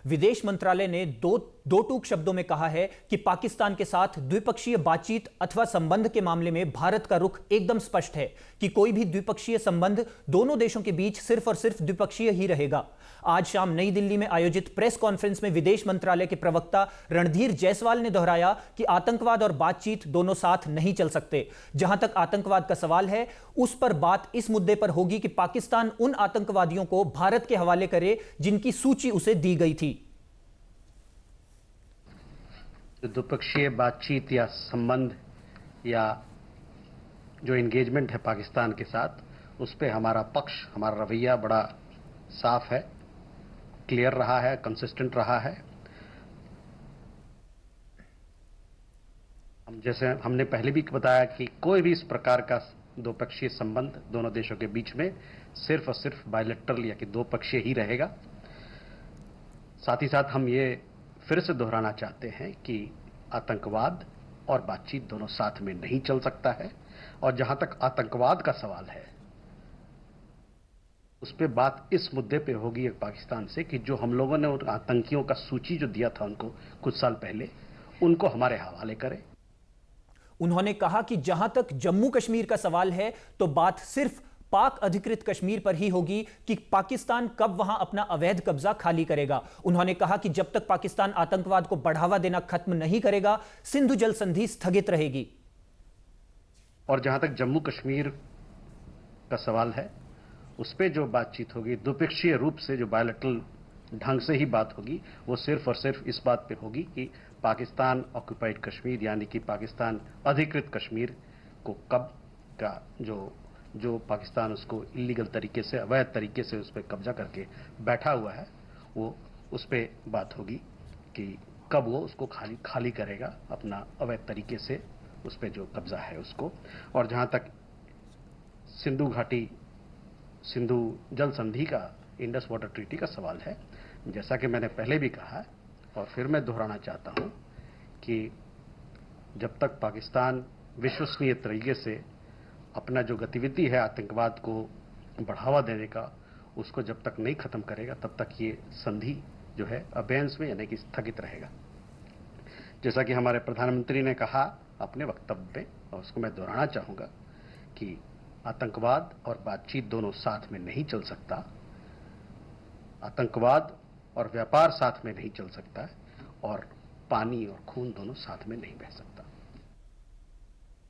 विदेश मंत्रालय ने दो टूक शब्दों में कहा है कि पाकिस्तान के साथ द्विपक्षीय बातचीत अथवा संबंध के मामले में भारत का रुख एकदम स्पष्ट है कि कोई भी द्विपक्षीय संबंध दोनों देशों के बीच सिर्फ और सिर्फ द्विपक्षीय ही रहेगा। आज शाम नई दिल्ली में आयोजित प्रेस कॉन्फ्रेंस में विदेश मंत्रालय के प्रवक्ता रणधीर जायसवाल ने दोहराया कि आतंकवाद और बातचीत दोनों साथ नहीं चल सकते। जहां तक आतंकवाद का सवाल है, उस पर बात इस मुद्दे पर होगी कि पाकिस्तान उन आतंकवादियों को भारत के हवाले करे जिनकी सूची उसे दी गई थी। द्विपक्षीय बातचीत या संबंध या जो एंगेजमेंट है पाकिस्तान के साथ, उस पे हमारा पक्ष, हमारा रवैया बड़ा साफ है, क्लियर रहा है, कंसिस्टेंट रहा है। जैसे हमने पहले भी बताया कि कोई भी इस प्रकार का द्विपक्षीय संबंध दोनों देशों के बीच में सिर्फ और सिर्फ बायलैटरल या कि दो पक्षीय ही रहेगा। साथ ही साथ हम ये फिर से दोहराना चाहते हैं कि आतंकवाद और बातचीत दोनों साथ में नहीं चल सकता है। और जहां तक आतंकवाद का सवाल है, उस पर बात इस मुद्दे पे होगी पाकिस्तान से कि जो हम लोगों ने उन आतंकियों का सूची जो दिया था उनको कुछ साल पहले, उनको हमारे हवाले करें। उन्होंने कहा कि जहां तक जम्मू कश्मीर का सवाल है तो बात सिर्फ पाक अधिकृत कश्मीर पर ही होगी कि पाकिस्तान कब वहां अपना अवैध कब्जा खाली करेगा। उन्होंने कहा कि जब तक पाकिस्तान आतंकवाद को बढ़ावा देना खत्म नहीं करेगा, सिंधु जल संधि स्थगित रहेगी। और जहां तक जम्मू कश्मीर का सवाल है, उस पर जो बातचीत होगी द्विपक्षीय रूप से, जो बायलैटरल ढंग से ही बात होगी, वो सिर्फ और सिर्फ इस बात पे होगी कि पाकिस्तान ऑक्युपाइड कश्मीर यानी कि पाकिस्तान अधिकृत कश्मीर को कब का जो पाकिस्तान उसको इलीगल तरीके से, अवैध तरीके से उस पर कब्जा करके बैठा हुआ है, वो उस पर बात होगी कि कब वो उसको खाली करेगा अपना अवैध तरीके से, उस पर जो कब्जा है उसको। और जहां तक सिंधु घाटी, सिंधु जल संधि का, इंडस वाटर ट्रीटी का सवाल है, जैसा कि मैंने पहले भी कहा और फिर मैं दोहराना चाहता हूं कि जब तक पाकिस्तान विश्वसनीय तरीके से अपना जो गतिविधि है आतंकवाद को बढ़ावा देने का, उसको जब तक नहीं खत्म करेगा, तब तक ये संधि जो है अबेयंस में यानी कि स्थगित रहेगा। जैसा कि हमारे प्रधानमंत्री ने कहा अपने वक्तव्य में, और उसको मैं दोहराना चाहूंगा कि आतंकवाद और बातचीत दोनों साथ में नहीं चल सकता, आतंकवाद और व्यापार साथ में नहीं चल सकता है, और पानी और खून दोनों साथ में नहीं बह सकता।